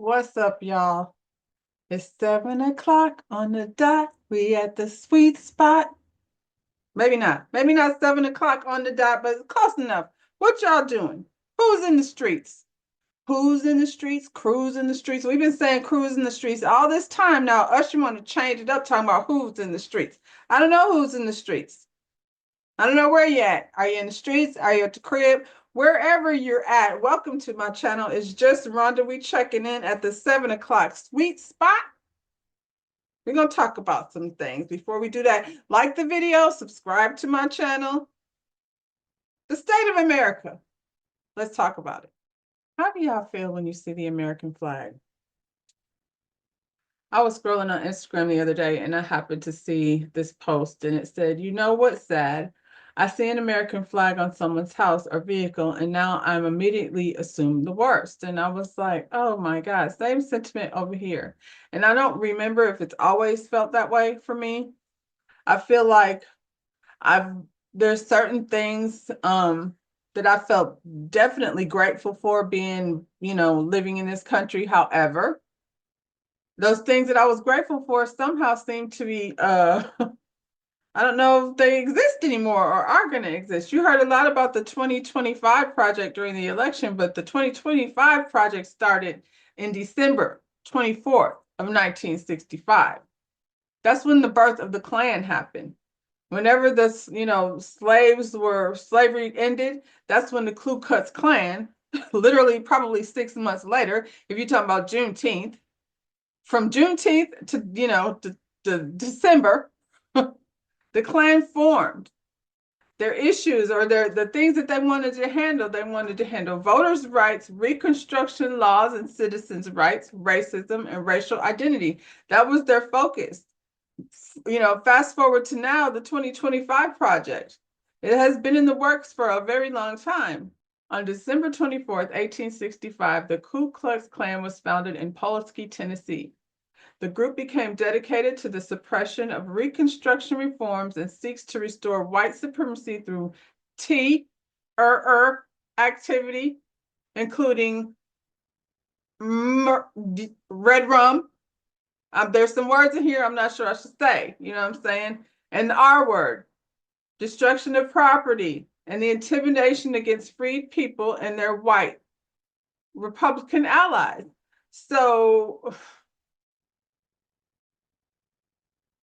What's up, y'all? It's 7 o'clock on the dot. We at the sweet spot. Maybe not. Maybe not 7 o'clock on the dot, but it's close enough. What y'all doing? Who's in the streets? Who's in the streets? Cruise in the streets. We've been saying cruise in the streets all this time now. Usher want to change it up, talking about who's in the streets. I don't know who's in the streets. I don't know where you at. Are you in the streets? Are you at the crib? Wherever you're at, welcome to my channel. It's just Rhonda. We checking in at the 7 o'clock sweet spot. We're going to talk about some things. Before we do that, like the video, subscribe to my channel. The state of America. Let's talk about it. How do y'all feel when you see the American flag? I was scrolling on Instagram the other day and I happened to see this post and it said, you know what's sad? I see an American flag on someone's house or vehicle and now I'm immediately assumed the worst. And I was like, oh my God, same sentiment over here. And I don't remember if it's always felt that way for me. I feel like I've there's certain things that I felt definitely grateful for being, living in this country. However, those things that I was grateful for somehow seem to be I don't know if they exist anymore or are going to exist. You heard a lot about the 2025 project during the election, but the 2025 project started in December 24th of 1965. That's when the birth of the Klan happened. Whenever slavery ended, that's when the Ku Klux Klan, literally probably 6 months later, if you're talking about Juneteenth, from Juneteenth to December, the Klan formed. Their issues or the things that they wanted to handle voters' rights, Reconstruction laws and citizens' rights, racism, and racial identity. That was their focus. Fast forward to now, the 2025 project. It has been in the works for a very long time. On December 24th, 1865, the Ku Klux Klan was founded in Pulaski, Tennessee. The group became dedicated to the suppression of Reconstruction reforms and seeks to restore white supremacy through activity, including red rum. There's some words in here I'm not sure I should say, you know what I'm saying? And the R word, destruction of property, and the intimidation against freed people and their white Republican allies. So,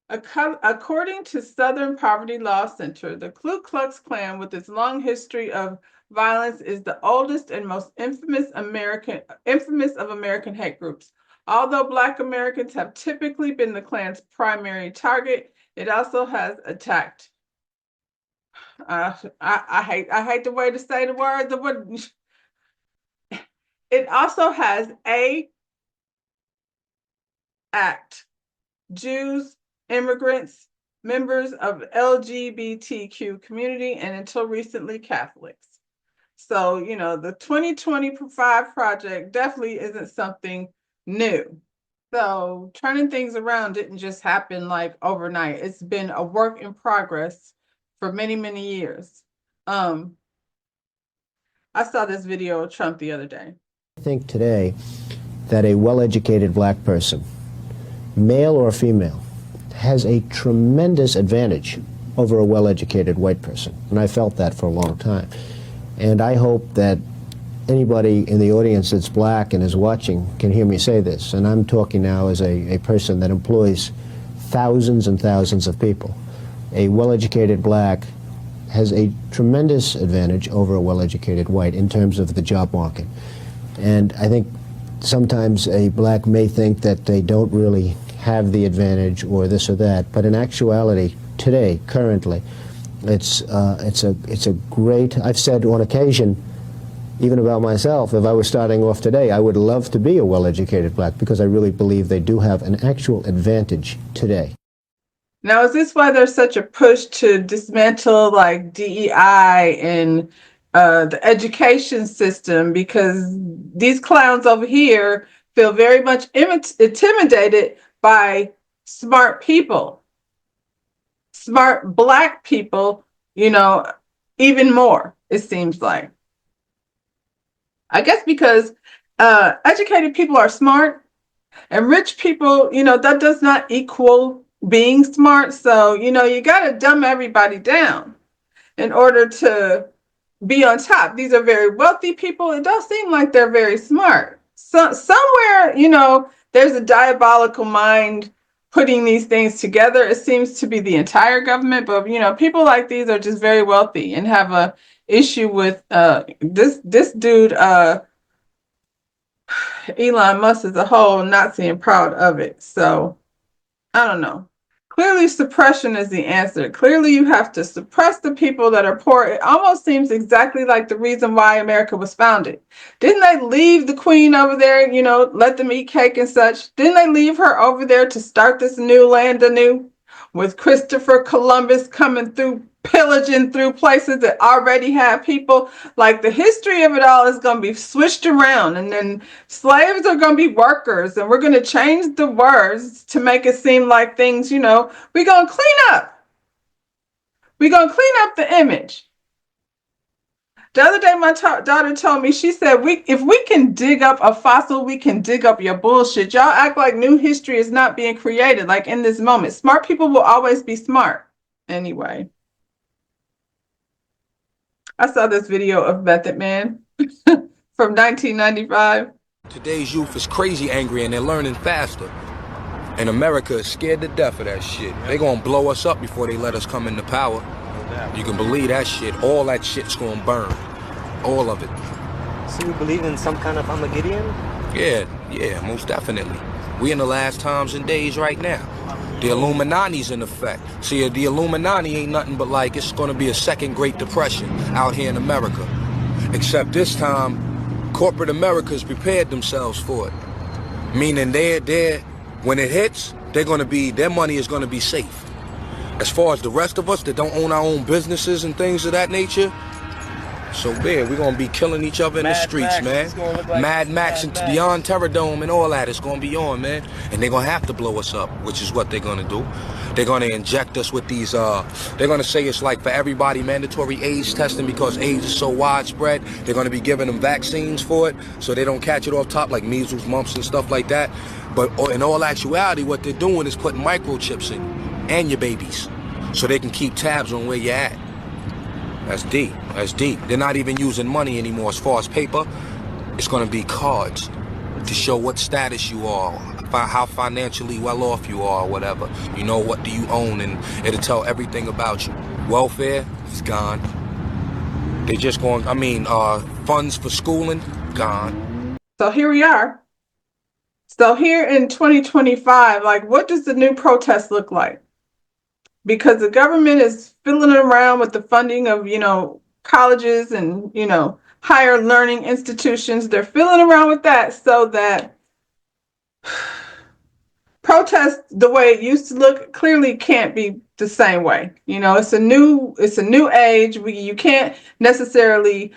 according to Southern Poverty Law Center, the Ku Klux Klan, with its long history of violence, is the oldest and most infamous of American hate groups. Although Black Americans have typically been the Klan's primary target, it also has attacked. I hate the way to say the word. It also has act Jews, immigrants, members of LGBTQ community, and until recently, Catholics. So, the 2025 project definitely isn't something new. So turning things around didn't just happen like overnight. It's been a work in progress for many, many years. I saw this video of Trump the other day. I think today that a well-educated black person, male or female, has a tremendous advantage over a well-educated white person. And I felt that for a long time. And I hope that anybody in the audience that's black and is watching can hear me say this. And I'm talking now as a person that employs thousands and thousands of people. A well-educated black has a tremendous advantage over a well-educated white in terms of the job market. And I think sometimes a black may think that they don't really have the advantage or this or that, but in actuality, today, currently, it's a great, I've said on occasion, even about myself, if I was starting off today, I would love to be a well-educated black because I really believe they do have an actual advantage today. Now, is this why there's such a push to dismantle like DEI and the education system? Because these clowns over here feel very much intimidated by smart people, smart black people, even more, it seems like. I guess because Educated people are smart, and rich people, that does not equal being smart. So, you got to dumb everybody down in order to be on top. These are very wealthy people. It does seem like they're very smart. So somewhere, there's a diabolical mind putting these things together. It seems to be the entire government, but people like these are just very wealthy and have a issue with this dude Elon Musk as a whole not seem proud of it. So I don't know. Clearly, suppression is the answer. Clearly, you have to suppress the people that are poor. It almost seems exactly like the reason why America was founded. Didn't they leave the queen over there, let them eat cake and such? Didn't they leave her over there to start this new land anew? With Christopher Columbus coming through, pillaging through places that already have people. Like the history of it all is going to be switched around, and then slaves are going to be workers, and we're going to change the words to make it seem like things, we're going to clean up. We're going to clean up the image. The other day, my daughter told me, she said, if we can dig up a fossil, we can dig up your bullshit. Y'all act like new history is not being created, like in this moment. Smart people will always be smart. Anyway, I saw this video of Method Man from 1995. Today's youth is crazy angry and they're learning faster. And America is scared to death of that shit. They gonna blow us up before they let us come into power. You can believe that shit. All that shit's gonna burn. All of it. So you believe in some kind of Armageddon? Yeah, most definitely. We in the last times and days right now. The Illuminati's in effect. See, the Illuminati ain't nothing but like it's gonna be a second Great Depression out here in America. Except this time, corporate America's prepared themselves for it. Meaning when it hits, their money is gonna be safe. As far as the rest of us that don't own our own businesses and things of that nature, so we're gonna be killing each other in the streets, man. Mad Max and Beyond Terrordome and all that is gonna be on, man. And they're gonna have to blow us up, which is what they're gonna do. They're gonna inject us with these, they're gonna say it's like for everybody mandatory AIDS testing because AIDS is so widespread. They're gonna be giving them vaccines for it so they don't catch it off top like measles, mumps, and stuff like that. But in all actuality, what they're doing is putting microchips in and your babies so they can keep tabs on where you're at. That's deep. That's deep. They're not even using money anymore as far as paper. It's going to be cards to show what status you are, how financially well off you are, or whatever. You know, what do you own, and it'll tell everything about you. Welfare is gone. They just going, funds for schooling, gone. So here we are. So here in 2025, like, what does the new protest look like? Because the government is fiddling around with the funding of, colleges and, higher learning institutions. They're fiddling around with that so that protest the way it used to look clearly can't be the same way. It's a new age. You can't necessarily,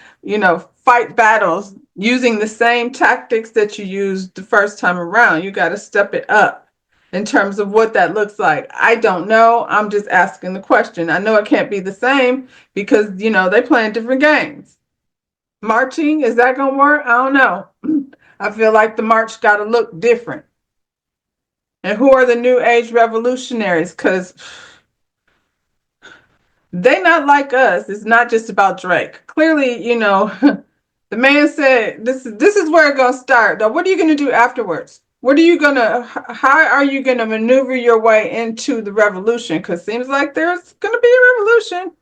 fight battles using the same tactics that you used the first time around. You got to step it up in terms of what that looks like. I don't know. I'm just asking the question. I know it can't be the same because, they playing different games. Marching, is that going to work? I don't know. I feel like the march got to look different. And who are the new age revolutionaries? Because they not like us. It's not just about Drake. Clearly, the man said, this is where it's going to start. Now, what are you going to do afterwards? How are you going to maneuver your way into the revolution? Because it seems like there's going to be a revolution.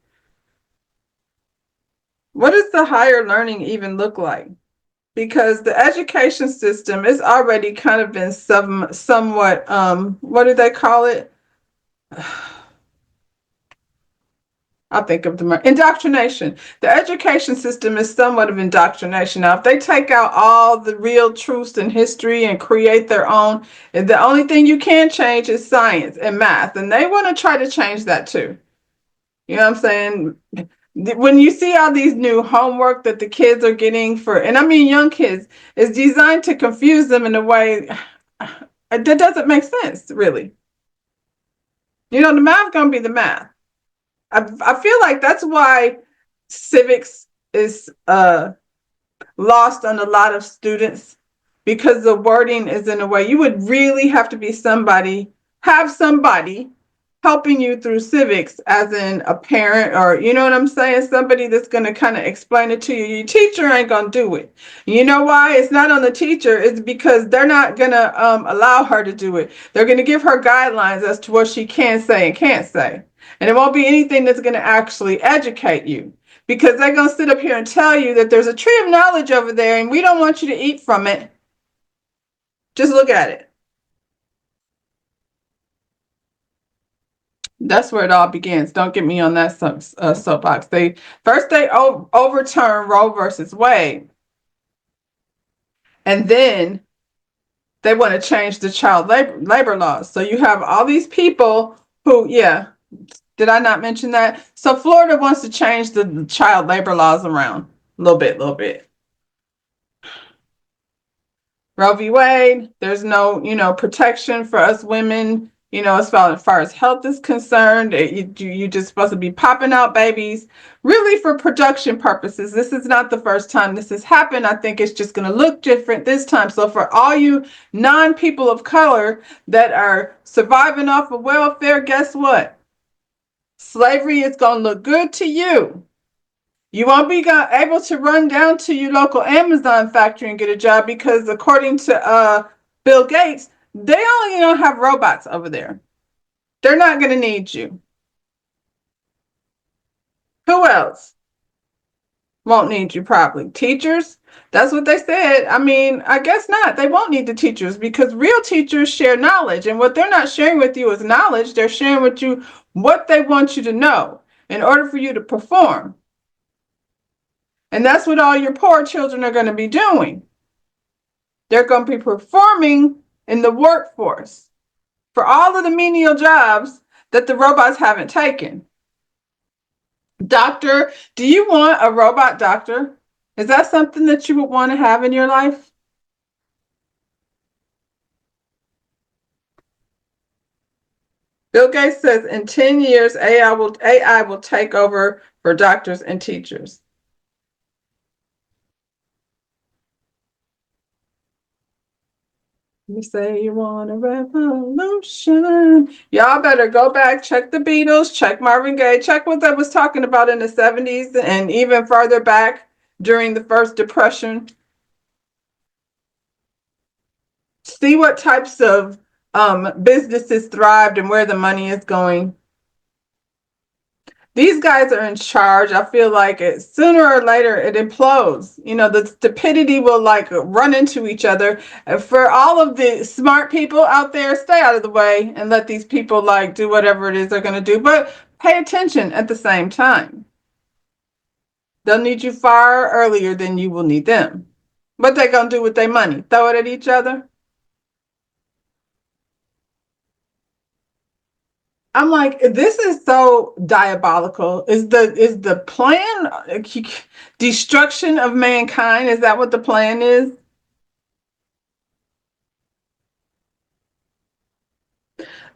What does the higher learning even look like? Because the education system is already kind of been somewhat, what do they call it? I'll think of the indoctrination. The education system is somewhat of indoctrination. Now, if they take out all the real truths in history and create their own, the only thing you can change is science and math. And they want to try to change that too. You know what I'm saying? When you see all these new homework that the kids are getting and I mean young kids, is designed to confuse them in a way that doesn't make sense, really. The math going to be the math. I feel like that's why civics is lost on a lot of students because the wording is in a way you would really have to be have somebody helping you through civics, as in a parent, or you know what I'm saying, somebody that's going to kind of explain it to you. Your teacher ain't going to do it. You know why? It's not on the teacher. It's because they're not going to allow her to do it. They're going to give her guidelines as to what she can say and can't say. And it won't be anything that's going to actually educate you, because they're going to sit up here and tell you that there's a tree of knowledge over there and we don't want you to eat from it. Just look at it. That's where it all begins. Don't get me on that soapbox. They overturned Roe versus Wade, and then they want to change the child labor laws. So you have all these people who, yeah, did I not mention that? So Florida wants to change the child labor laws around a little bit. Roe v. Wade, there's no, protection for us women, as far as health is concerned. You're just supposed to be popping out babies, really for production purposes. This is not the first time this has happened. I think it's just going to look different this time. So for all you non-people of color that are surviving off of welfare, guess what? Slavery is going to look good to you. You won't be able to run down to your local Amazon factory and get a job, because according to Bill Gates, they only don't have robots over there. They're not going to need you. Who else won't need you? Probably teachers. That's what they said. I mean, I guess not. They won't need the teachers, because real teachers share knowledge. And what they're not sharing with you is knowledge. They're sharing with you what they want you to know in order for you to perform. And that's what all your poor children are going to be doing. They're going to be performing in the workforce for all of the menial jobs that the robots haven't taken. Doctor, do you want a robot doctor? Is that something that you would want to have in your life? Bill Gates says in 10 years, AI will take over for doctors and teachers. You say you want a revolution. Y'all better go back, check the Beatles, check Marvin Gaye, check what they was talking about in the 70s and even further back during the First Depression. See what types of businesses thrived and where the money is going. These guys are in charge. I feel like sooner or later it implodes. The stupidity will run into each other. And for all of the smart people out there, stay out of the way and let these people do whatever it is they're going to do. But pay attention at the same time. They'll need you far earlier than you will need them. What they going to do with their money? Throw it at each other? I'm like, this is so diabolical. Is the plan destruction of mankind? Is that what the plan is?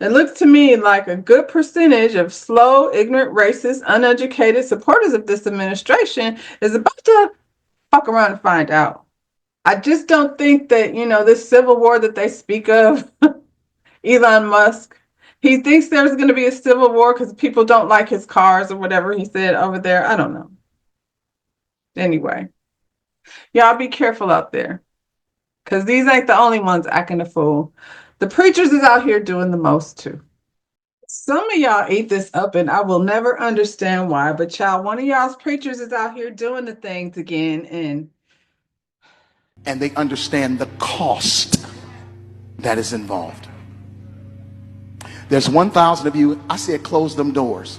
It looks to me like a good percentage of slow, ignorant, racist, uneducated supporters of this administration is about to fuck around and find out. I just don't think that, this civil war that they speak of, Elon Musk, he thinks there's going to be a civil war because people don't like his cars or whatever he said over there. I don't know. Anyway, y'all be careful out there, because these ain't the only ones acting a fool. The preachers is out here doing the most too. Some of y'all eat this up and I will never understand why, but y'all, one of y'all's preachers is out here doing the things again, and they understand the cost that is involved. There's 1,000 of you. I said close them doors.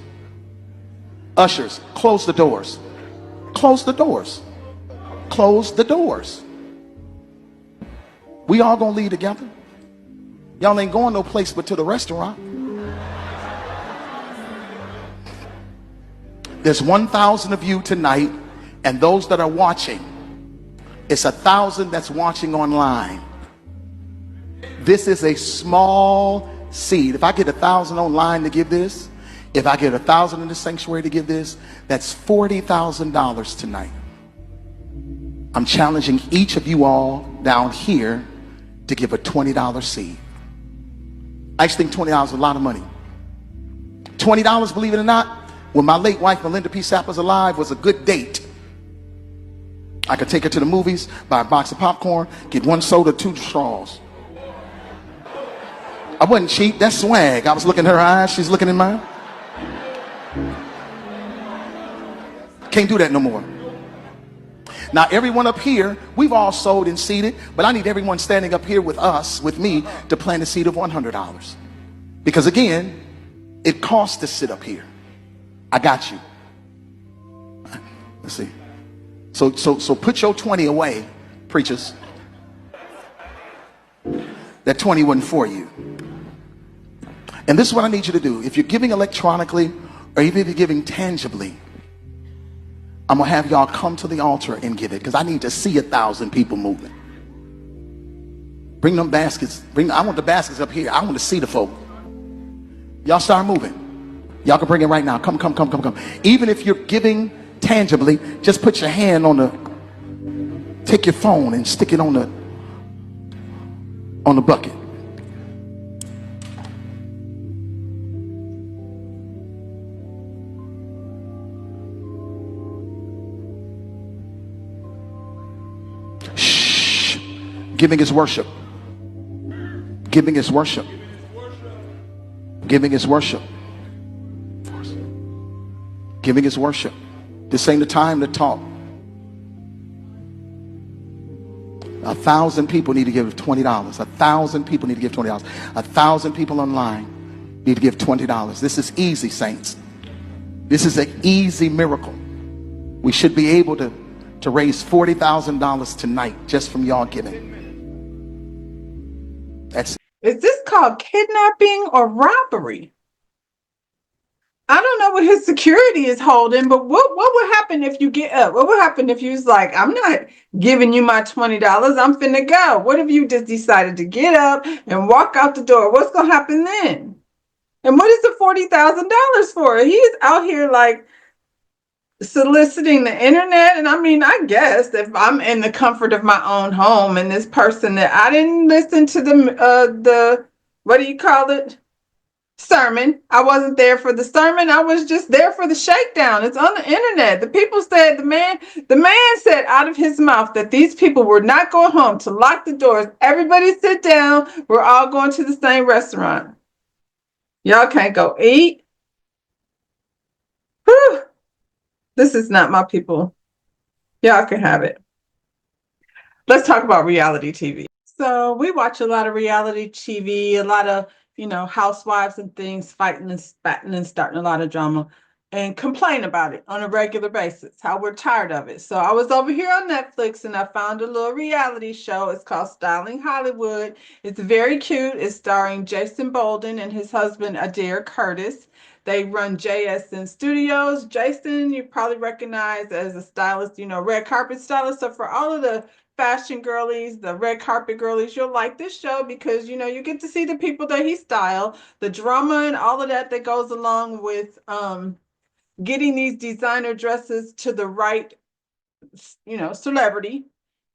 Ushers, close the doors. Close the doors. Close the doors. We all gonna leave together. Y'all ain't going no place but to the restaurant. There's 1,000 of you tonight, and those that are watching, it's 1,000 that's watching online. This is a small seed. If I get 1,000 online to give this, if I get 1,000 in the sanctuary to give this, that's $40,000 tonight. I'm challenging each of you all down here to give a $20 seed. I used to think $20 was a lot of money. $20, believe it or not, when my late wife Melinda P. Sapp was alive, was a good date. I could take her to the movies, buy a box of popcorn, get one soda, 2 straws. I wasn't cheap, that's swag. I was looking in her eyes, she's looking in mine. Can't do that no more. Now everyone up here, we've all sold and seeded, but I need everyone standing up here with us, with me, to plant a seed of $100. Because again, it costs to sit up here. I got you. Let's see. So put your 20 away, preachers. That 20 wasn't for you. And this is what I need you to do. If you're giving electronically, or even if you're giving tangibly, I'm gonna have y'all come to the altar and give it, because I need to see 1,000 people moving. Bring them baskets. I want the baskets up here. I want to see the folk. Y'all start moving. Y'all can bring it right now. Come. Even if you're giving tangibly, just put your hand on take your phone and stick it on the bucket. Shh. Giving is worship. Giving is worship. Giving is worship. Giving is worship. This ain't the time to talk. 1,000 people need to give $20. 1,000 people need to give $20. 1,000 people online need to give $20. This is easy, saints. This is an easy miracle. We should be able to raise $40,000 tonight just from y'all giving. That's it. Is this called kidnapping or robbery? I don't know what his security is holding, but what would happen if you get up? What would happen if you was like, I'm not giving you my $20, I'm finna go? What if you just decided to get up and walk out the door? What's gonna happen then? And what is the $40,000 for? He is out here like soliciting the internet. And I mean, I guess if I'm in the comfort of my own home and this person that I didn't listen to the what do you call it? Sermon. I wasn't there for the sermon. I was just there for the shakedown. It's on the internet. The people said the man said out of his mouth that these people were not going home, to lock the doors. Everybody sit down. We're all going to the same restaurant. Y'all can't go eat. Whew. This is not my people. Y'all can have it. Let's talk about reality TV. So we watch a lot of reality TV, a lot of housewives and things fighting and spatting and starting a lot of drama and complain about it on a regular basis, how we're tired of it. So I was over here on Netflix and I found a little reality show. It's called Styling Hollywood. It's very cute. It's starring Jason Bolden and his husband, Adair Curtis. They run JSN Studios. Jason, you probably recognize as a stylist, red carpet stylist. So for all of the fashion girlies, the red carpet girlies, you'll like this show because you get to see the people that he styled, the drama and all of that goes along with getting these designer dresses to the right celebrity.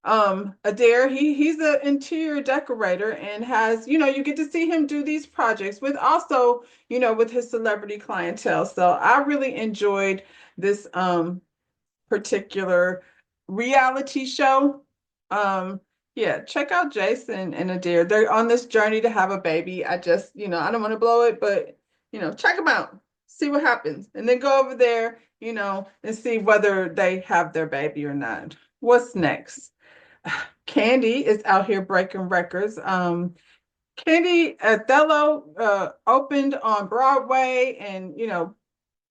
Adair, he's an interior decorator and has, you get to see him do these projects with also, with his celebrity clientele. So I really enjoyed this particular reality show. Yeah, check out Jason and Adair. They're on this journey to have a baby. I just, I don't want to blow it, but check them out, see what happens, and then go over there, and see whether they have their baby or not. What's next? Candy is out here breaking records. Candy Othello opened on Broadway and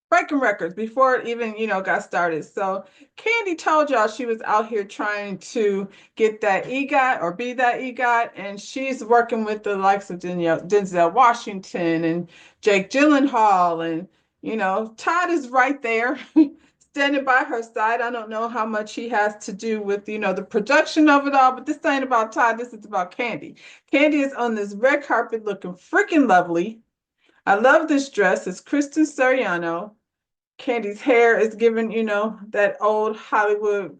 breaking records before it even got started. So Candy told y'all she was out here trying to get that EGOT or be that EGOT, and she's working with the likes of Denzel Washington and Jake Gyllenhaal, and Todd is right there standing by her side. I don't know how much he has to do with the production of it all, but this ain't about Todd, this is about Candy. Candy is on this red carpet looking freaking lovely. I love this dress. It's Kristen Soriano. Candy's hair is giving, that old Hollywood,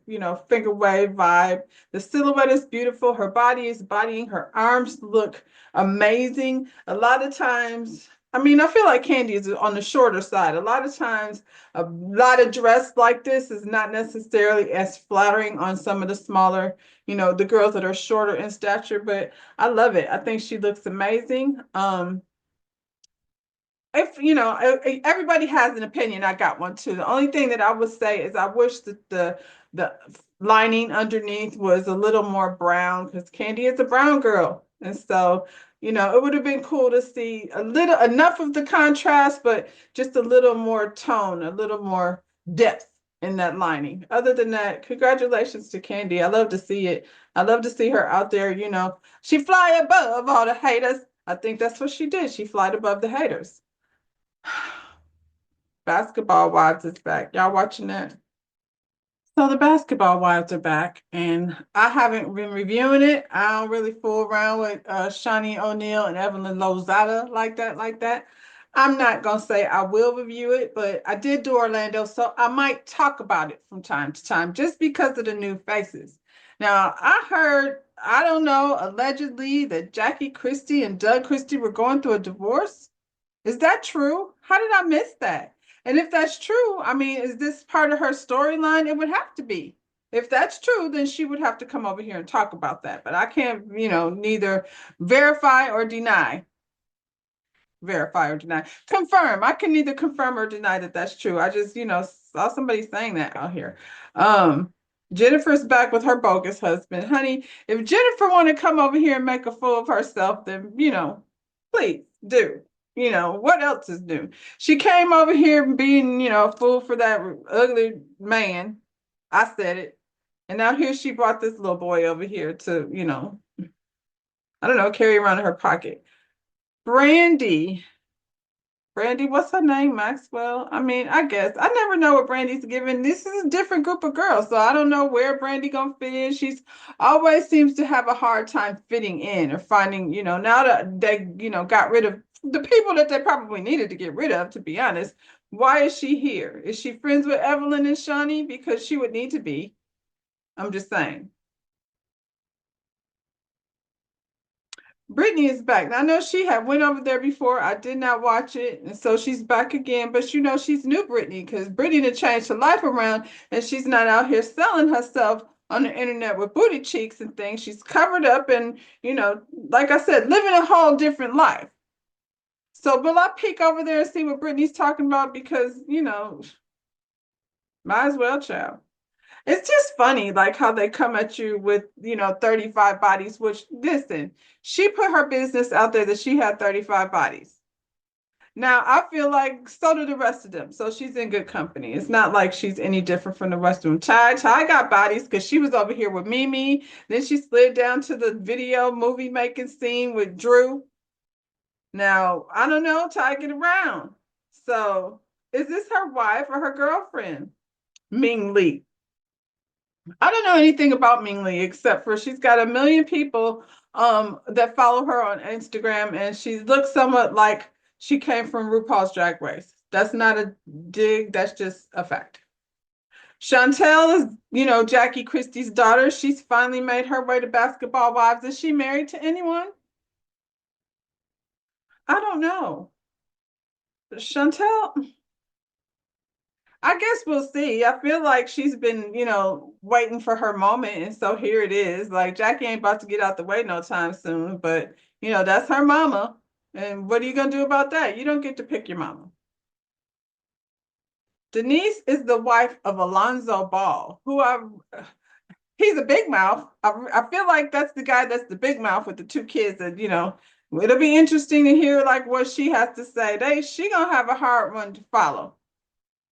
finger wave vibe. The silhouette is beautiful. Her body is bodying. Her arms look amazing. A lot of times, I mean, I feel like Candy is on the shorter side. A lot of times, a lot of dress like this is not necessarily as flattering on some of the smaller, the girls that are shorter in stature, but I love it. I think she looks amazing. If everybody has an opinion, I got one too. The only thing that I would say is I wish that the lining underneath was a little more brown because Candy is a brown girl, and so it would have been cool to see a little enough of the contrast, but just a little more tone, a little more depth in that lining. Other than that, congratulations to Candy. I love to see it. I love to see her out there. She fly above all the haters. I think that's what she did. She flied above the haters. Basketball Wives is back. Y'all watching that? So the Basketball Wives are back, and I haven't been reviewing it. I don't really fool around with Shawnee O'Neal and Evelyn Lozada like that, like that. I'm not gonna say I will review it, but I did do Orlando, so I might talk about it from time to time just because of the new faces. Now, I heard, I don't know, allegedly that Jackie Christie and Doug Christie were going through a divorce. Is that true? How did I miss that? And if that's true, I mean, is this part of her storyline? It would have to be. If that's true, then she would have to come over here and talk about that. But I can't, neither verify or deny. Verify or deny. Confirm. I can neither confirm or deny that that's true. I just, saw somebody saying that out here. Um, Jennifer's back with her bogus husband. Honey, if Jennifer want to come over here and make a fool of herself, then, please do. What else is new? She came over here being, a fool for that ugly man. I said it. And now here she brought this little boy over here to, I don't know, carry around in her pocket. Brandy. Brandy, what's her name? Maxwell? I mean, I guess. I never know what Brandy's giving. This is a different group of girls, so I don't know where Brandy gonna fit in. She's always seems to have a hard time fitting in or finding, now that they, got rid of the people that they probably needed to get rid of, to be honest. Why is she here? Is she friends with Evelyn and Shawnee? Because she would need to be. I'm just saying. Brittany is back. I know she had went over there before. I did not watch it, and so she's back again. But she's new Brittany because Brittany done changed her life around, and she's not out here selling herself on the internet with booty cheeks and things. She's covered up and like I said, living a whole different life. So will I peek over there and see what Brittany's talking about? Because might as well, child. It's just funny, like how they come at you with, 35 bodies, which, listen, she put her business out there that she had 35 bodies. Now, I feel like so do the rest of them. So she's in good company. It's not like she's any different from the rest of them. Ty got bodies because she was over here with Mimi. Then she slid down to the video movie making scene with Drew. Now, I don't know, Ty get around. So is this her wife or her girlfriend? Ming Lee. I don't know anything about Ming Lee except for she's got a million people that follow her on Instagram, and she looks somewhat like she came from RuPaul's Drag Race. That's not a dig, that's just a fact. Chantel is, Jackie Christie's daughter. She's finally made her way to Basketball Wives. Is she married to anyone? I don't know. Chantel, I guess we'll see. I feel like she's been, waiting for her moment. And so here it is. Like Jackie ain't about to get out the way no time soon, but that's her mama. And what are you gonna do about that? You don't get to pick your mama. Denise is the wife of Alonzo Ball, he's a big mouth. I feel like that's the guy that's the big mouth with the two kids that, it'll be interesting to hear like what she has to say. She gonna have a hard one to follow,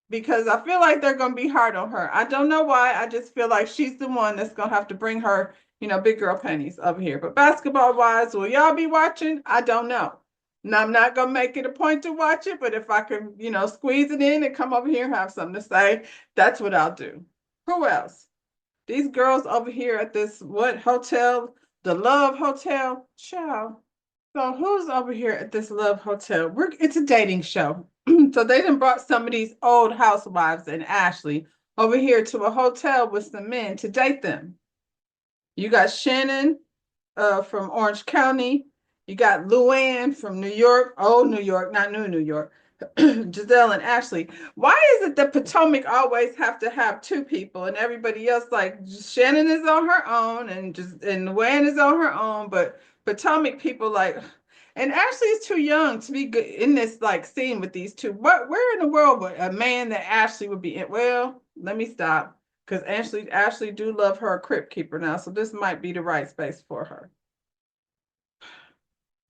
because I feel like they're going to be hard on her. I don't know why. I just feel like she's the one that's going to have to bring her, big girl panties over here. But basketball wise, will y'all be watching? I don't know. And I'm not going to make it a point to watch it, but if I can, squeeze it in and come over here and have something to say, that's what I'll do. Who else? These girls over here at this, what hotel? The Love Hotel? Ciao. So who's over here at this Love Hotel? It's a dating show. So they done brought some of these old housewives and Ashley over here to a hotel with some men to date them. You got Shannon from Orange County. You got Luann from New York, old New York, not new New York. Giselle and Ashley. Why is it that Potomac always have to have two people and everybody else like Shannon is on her own and Luann is on her own, but Potomac people like and Ashley is too young to be good in this like scene with these two. What where in the world would a man that Ashley would be in? Well, let me stop because Ashley do love her a crypt keeper now, so this might be the right space for her.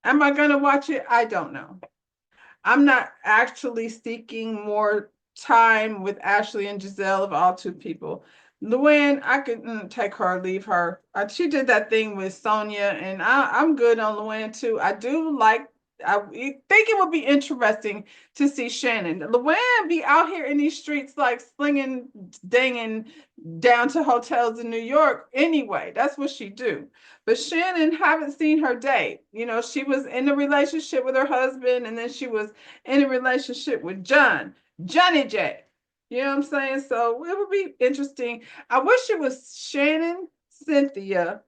Am I gonna watch it? I don't know. I'm not actually seeking more time with Ashley and Giselle of all two people. Luann, I could take her or leave her. She did that thing with Sonia, and I'm good on Luann too. I do like. I think it would be interesting to see Shannon. Luann be out here in these streets like slinging, danging down to hotels in New York anyway. That's what she do. But Shannon haven't seen her date. You know, she was in a relationship with her husband, and then she was in a relationship with Johnny J. You know what I'm saying? So it would be interesting. I wish it was Shannon, Cynthia,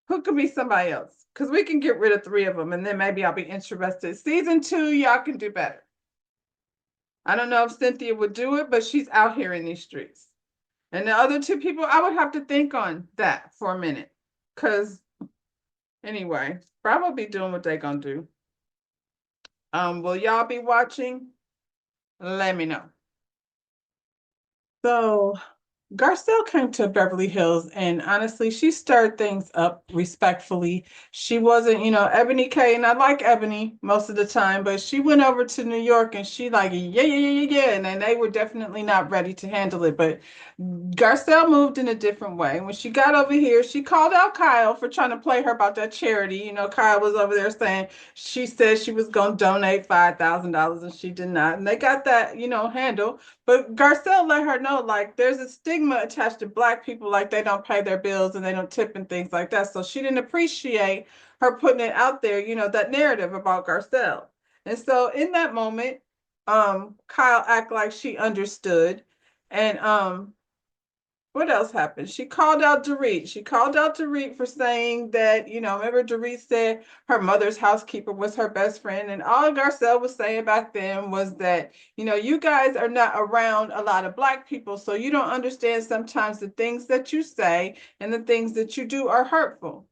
who could be somebody else. Because we can get rid of three of them, and then maybe I'll be interested. Season 2, y'all can do better. I don't know if Cynthia would do it, but she's out here in these streets. And the other two people, I would have to think on that for a minute. Because anyway, probably doing what they gonna do. Will y'all be watching? Let me know. So Garcelle came to Beverly Hills and honestly, she stirred things up respectfully. She wasn't, Ebony K, and I like Ebony most of the time, but she went over to New York and she like, yeah, yeah, yeah, yeah, yeah. And then they were definitely not ready to handle it. But Garcelle moved in a different way. When she got over here, she called out Kyle for trying to play her about that charity. Kyle was over there saying she said she was going to donate $5,000 and she did not. And they got that, handled. But Garcelle let her know, like, there's a stigma attached to Black people, like they don't pay their bills and they don't tip and things like that. So she didn't appreciate her putting it out there, that narrative about Garcelle. And so in that moment, Kyle act like she understood. And what else happened? She called out Dorit. She called out Dorit for saying that, remember Dorit said her mother's housekeeper was her best friend. And all Garcelle was saying back then was that, you guys are not around a lot of Black people, so you don't understand sometimes the things that you say and the things that you do are hurtful.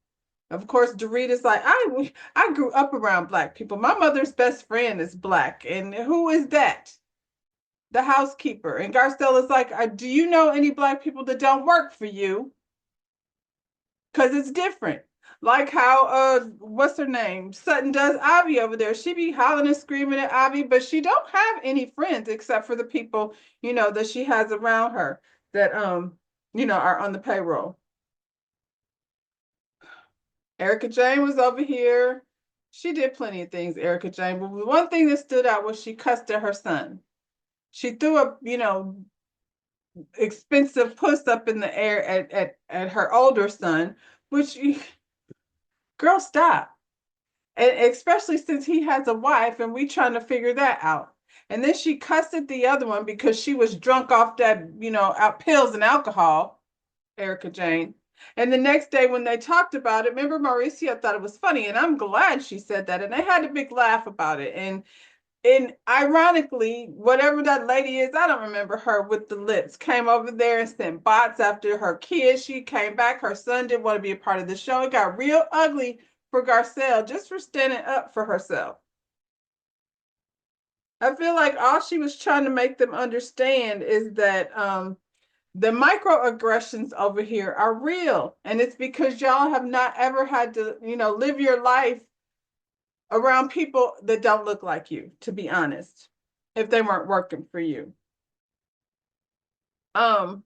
Of course, Dorit is like, I grew up around Black people. My mother's best friend is Black. And who is that? The housekeeper. And Garcelle is like, do you know any Black people that don't work for you? Because it's different. Like how what's her name? Sutton does Avi over there. She be hollering and screaming at Avi, but she don't have any friends except for the people, that she has around her that are on the payroll. Erica Jane was over here. She did plenty of things, Erica Jane, but one thing that stood out was she cussed at her son. She threw a, expensive puss up in the air at her older son, which girl, stop. And especially since he has a wife and we trying to figure that out. And then she cussed at the other one because she was drunk off that, out pills and alcohol, Erica Jane. And the next day when they talked about it, remember Mauricio thought it was funny, and I'm glad she said that. And they had a big laugh about it. And ironically, whatever that lady is, I don't remember her with the lips, came over there and sent bots after her kids. She came back. Her son didn't want to be a part of the show. It got real ugly for Garcelle just for standing up for herself. I feel like all she was trying to make them understand is that the microaggressions over here are real. And it's because y'all have not ever had to, live your life around people that don't look like you, to be honest, if they weren't working for you. Um,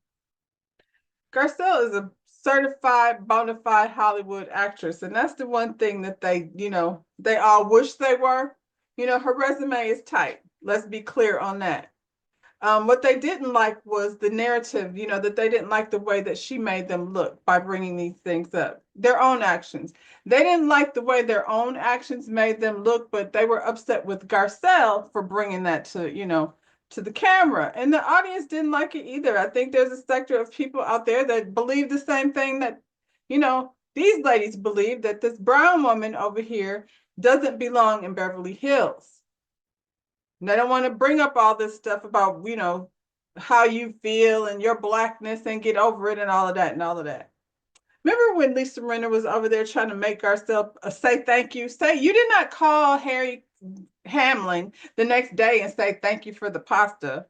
Garcelle is a certified bona fide Hollywood actress, and that's the one thing that they all wish they were. Her resume is tight. Let's be clear on that. What they didn't like was the narrative, that they didn't like the way that she made them look by bringing these things up, their own actions. They didn't like the way their own actions made them look, but they were upset with Garcelle for bringing that to the camera. And the audience didn't like it either. I think there's a sector of people out there that believe the same thing that, these ladies believe, that this brown woman over here doesn't belong in Beverly Hills. And they don't want to bring up all this stuff about, how you feel and your blackness and get over it and all of that and all of that. Remember when Lisa Renner was over there trying to make Garcelle say thank you? You did not call Harry Hamlin the next day and say thank you for the pasta.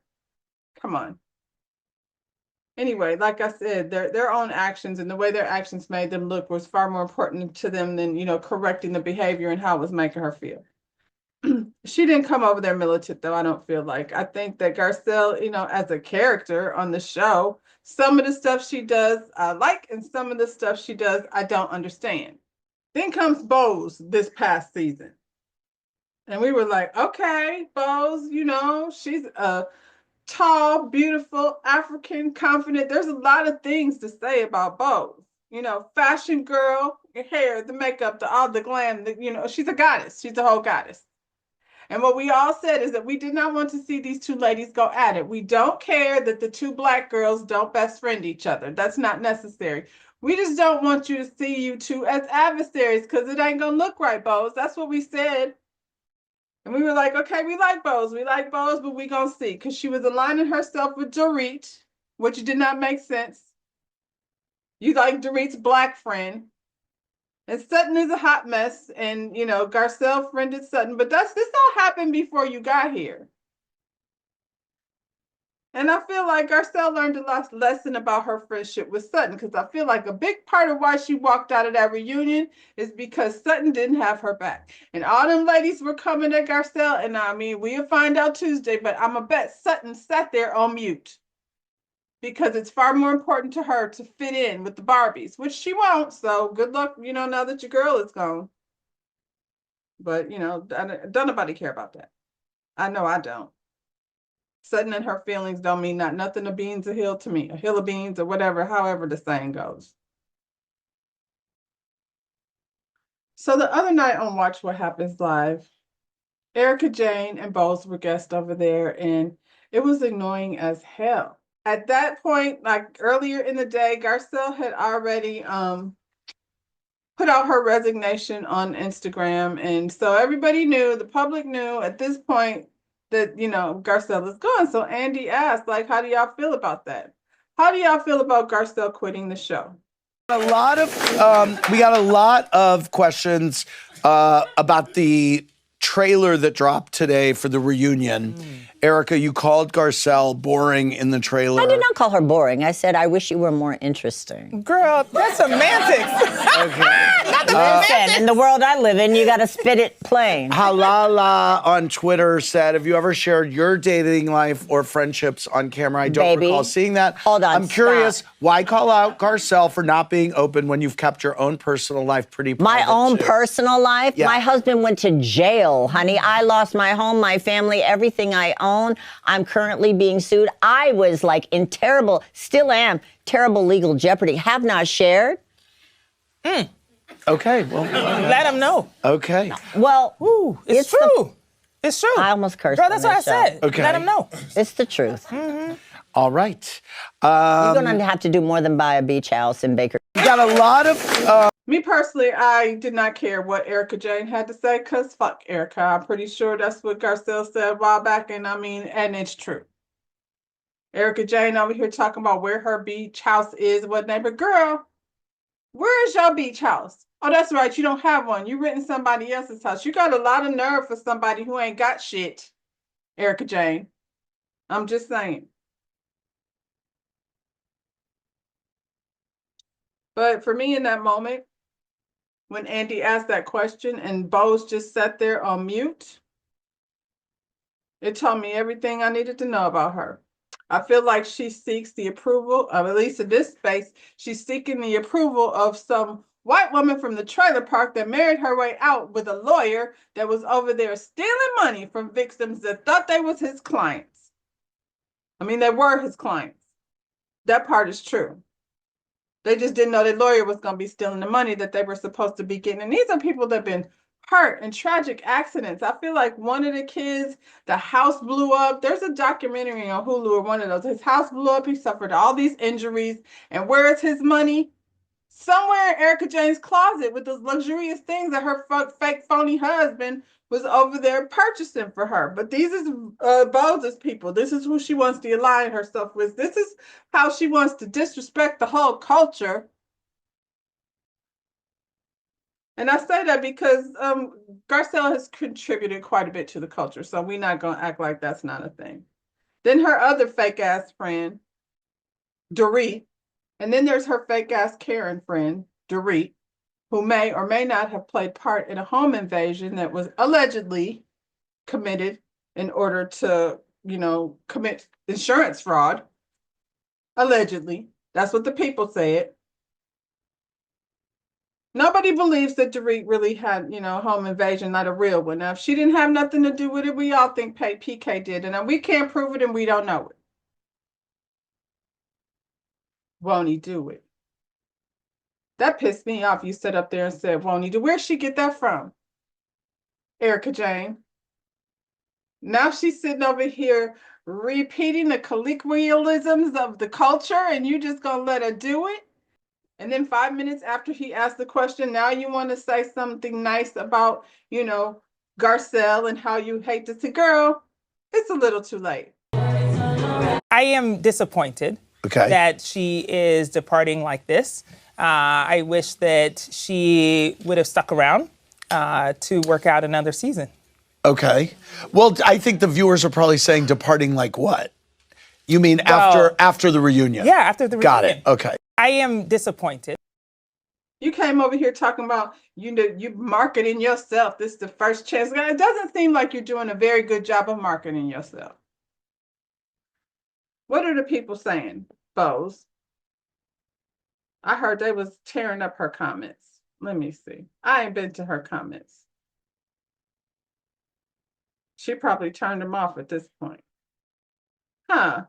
Come on. Anyway, like I said, their own actions and the way their actions made them look was far more important to them than, correcting the behavior and how it was making her feel. She didn't come over there militant, though, I don't feel like. I think that Garcelle, as a character on the show, some of the stuff she does I like, and some of the stuff she does I don't understand. Then comes Bose this past season. And we were like, okay, Bose, she's a tall, beautiful, African, confident. There's a lot of things to say about Bose. Fashion girl, your hair, the makeup, all the glam, she's a goddess. She's a whole goddess. And what we all said is that we did not want to see these two ladies go at it. We don't care that the two Black girls don't best friend each other. That's not necessary. We just don't want you to see you two as adversaries because it ain't going to look right, Bose. That's what we said. And we were like, okay, we like Bose, but we going to see. Because she was aligning herself with Dorit, which did not make sense. You like Dorit's Black friend. And Sutton is a hot mess. And, Garcelle friended Sutton. But this all happened before you got here. And I feel like Garcelle learned a lesson about her friendship with Sutton, because I feel like a big part of why she walked out of that reunion is because Sutton didn't have her back. And all them ladies were coming at Garcelle. And I mean, we'll find out Tuesday, but I'm going to bet Sutton sat there on mute, because it's far more important to her to fit in with the Barbies, which she won't. So good luck, now that your girl is gone. But, don't nobody care about that. I know I don't. Sutton and her feelings don't mean nothing. A bean's a hill to me, a hill of beans or whatever, however the saying goes. So the other night on Watch What Happens Live, Erica Jane and Bose were guests over there, and it was annoying as hell. At that point, like earlier in the day, Garcelle had already put out her resignation on Instagram. And so everybody knew, the public knew at this point that, Garcelle is gone. So Andy asked, like, how do y'all feel about that? How do y'all feel about Garcelle quitting the show? We got a lot of questions about the trailer that dropped today for the reunion. Erica, you called Garcelle boring in the trailer. I did not call her boring. I said, I wish you were more interesting. Girl, that's semantics. Not the Listen, in the world I live in, you got to spit it plain. Halala on Twitter said, have you ever shared your dating life or friendships on camera? I don't recall seeing that. Hold on, I'm curious, why call out Garcelle for not being open when you've kept your own personal life pretty private? My own personal life? Yeah. My husband went to jail, honey. I lost my home, my family, everything I own. I'm currently being sued. I was like in terrible, still am, terrible legal jeopardy. Have not shared. Okay, well. Let them know. Okay. Well, Ooh, it's true. It's true. I almost cursed. Girl, that's what I said. Okay. Let them know. It's the truth. All right. You're going to have to do more than buy a beach house in Baker. We got a lot of... Me personally, I did not care what Erica Jane had to say, because fuck Erica. I'm pretty sure that's what Garcelle said a while back, and it's true. Erica Jane over here talking about where her beach house is, what neighbor. Girl, where is your beach house? Oh, that's right, you don't have one. You renting somebody else's house. You got a lot of nerve for somebody who ain't got shit, Erica Jane. I'm just saying. But for me in that moment, when Andy asked that question and Bose just sat there on mute, it told me everything I needed to know about her. I feel like she seeks the approval of, at least in this space, she's seeking the approval of some white woman from the trailer park that married her way out with a lawyer that was over there stealing money from victims that thought they was his clients. I mean, they were his clients. That part is true. They just didn't know their lawyer was going to be stealing the money that they were supposed to be getting. And these are people that have been hurt in tragic accidents. I feel like one of the kids, the house blew up. There's a documentary on Hulu or one of those. His house blew up. He suffered all these injuries. And where is his money? Somewhere in Erica Jane's closet with those luxurious things that her fake phony husband was over there purchasing for her. But these is Bose's people. This is who she wants to align herself with. This is how she wants to disrespect the whole culture. And I say that because Garcelle has contributed quite a bit to the culture, so we're not going to act like that's not a thing. Then her other fake ass friend, Dorit, and then there's her fake ass Karen friend, Dorit, who may or may not have played part in a home invasion that was allegedly committed in order to, commit insurance fraud. Allegedly. That's what the people said. Nobody believes that Dorit really had, home invasion, not a real one. Now, if she didn't have nothing to do with it, we all think PK did. And we can't prove it and we don't know it. Won't he do it? That pissed me off. You stood up there and said, won't he do? Where'd she get that from? Erica Jane. Now she's sitting over here repeating the colloquialisms of the culture and you just gonna let her do it? And then 5 minutes after he asked the question, now you want to say something nice about, Garcelle and how you hate to see. Girl, it's a little too late. I am disappointed that she is departing like this. I wish that she would have stuck around to work out another season. Okay. Well, I think the viewers are probably saying departing like what? You mean after the reunion? Yeah, after the reunion. Got it. Okay. I am disappointed. You came over here talking about, you marketing yourself. This is the first chance. It doesn't seem like you're doing a very good job of marketing yourself. What are the people saying, Bose? I heard they was tearing up her comments. Let me see. I ain't been to her comments. She probably turned them off at this point. Huh.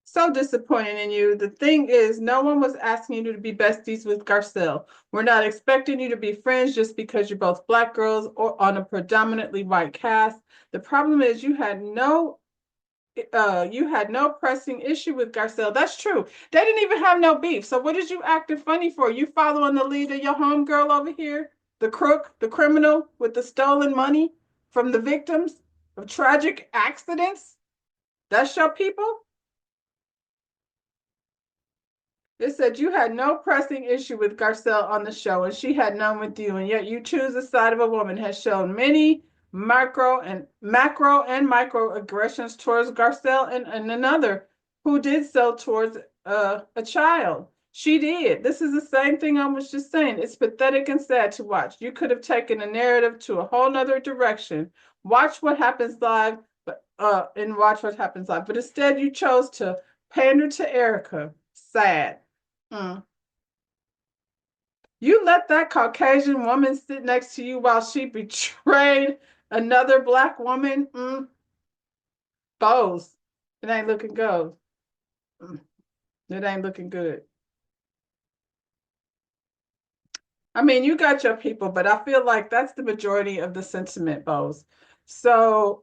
So disappointed in you. The thing is, no one was asking you to be besties with Garcelle. We're not expecting you to be friends just because you're both Black girls or on a predominantly white cast. The problem is you had no pressing issue with Garcelle. That's true. They didn't even have no beef. So what is you acting funny for? You following the lead of your homegirl over here? The crook, the criminal with the stolen money from the victims of tragic accidents? That's your people? It said you had no pressing issue with Garcelle on the show, and she had none with you, and yet you choose the side of a woman has shown many macro and micro aggressions towards Garcelle and another who did so towards a child. She did. This is the same thing I was just saying. It's pathetic and sad to watch. You could have taken the narrative to a whole nother direction. Watch what happens live, and watch what happens live. But instead, you chose to pander to Erica. Sad. You let that Caucasian woman sit next to you while she betrayed another Black woman? Bose. It ain't looking good. It ain't looking good. I mean, you got your people, but I feel like that's the majority of the sentiment, Bose. So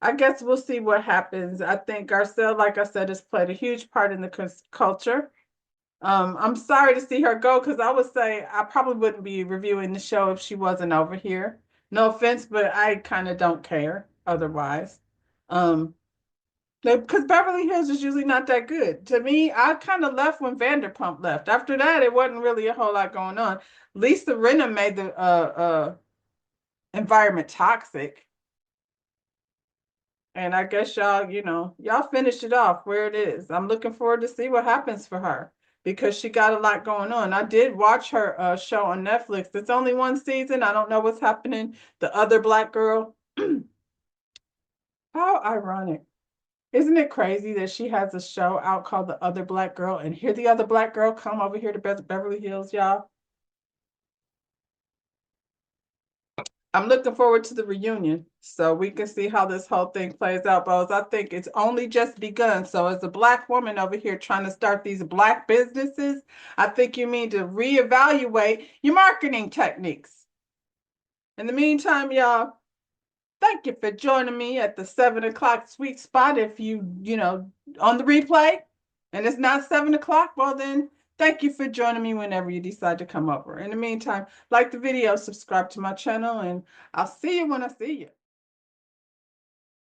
I guess we'll see what happens. I think Garcelle, like I said, has played a huge part in the culture. I'm sorry to see her go because I would say I probably wouldn't be reviewing the show if she wasn't over here. No offense, but I kind of don't care otherwise. Because Beverly Hills is usually not that good. To me, I kind of left when Vanderpump left. After that, it wasn't really a whole lot going on. Lisa Rinna made the environment toxic. And I guess y'all finished it off where it is. I'm looking forward to see what happens for her because she got a lot going on. I did watch her show on Netflix. It's only one season. I don't know what's happening. The other Black girl. How ironic. Isn't it crazy that she has a show out called The Other Black Girl, and here the other Black girl come over here to Beverly Hills, y'all? I'm looking forward to the reunion so we can see how this whole thing plays out, Bose. I think it's only just begun. So as a Black woman over here trying to start these Black businesses, I think you need to reevaluate your marketing techniques. In the meantime, y'all, thank you for joining me at the 7 o'clock sweet spot. If you know, on the replay and it's not 7 o'clock, well then, thank you for joining me whenever you decide to come over. In the meantime, like the video, subscribe to my channel, and I'll see you when I see you.